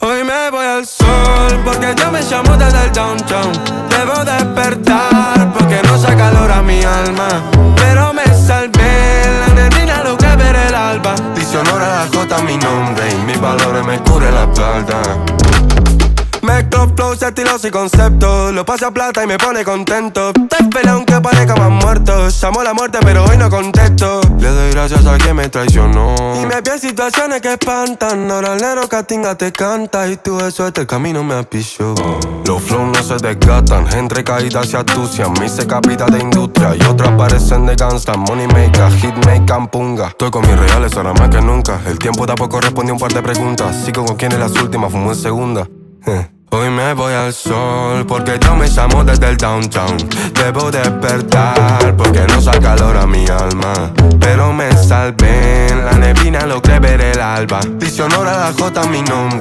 Hoy me voy al sol porque yo me llamo desde el downtown. Debo despertar porque no se acalora mi alma, pero me salvé, la neblina logré ver el alba. Dice honor a la J mi nombre y mis valores me cubre la espalda. Mezclo flows, estilos y conceptos, lo paso a plata y me pone contento. Estoy feliz aunque parezca más muerto. Llamo a la muerte pero hoy no contesto. Le doy gracias a quien me traicionó y me vi en situaciones que espantan. Ahora el negro Catinga te canta y tú eso este camino me apichó. Los flows no se desgastan, entre caídas se astucian. Me hice capita de industria y otras parecen de gangsta. Money maker, hit maker, punga. Estoy con mis reales ahora más que nunca. El tiempo tampoco respondió un par de preguntas. Sigo con quien es las últimas, fumo en segunda. Hoy me voy al sol porque yo me llamo desde el downtown. Debo despertar porque no se acalora mi alma, pero me salvé, en la neblina logré ver el alba. Dice honor a la J mi nombre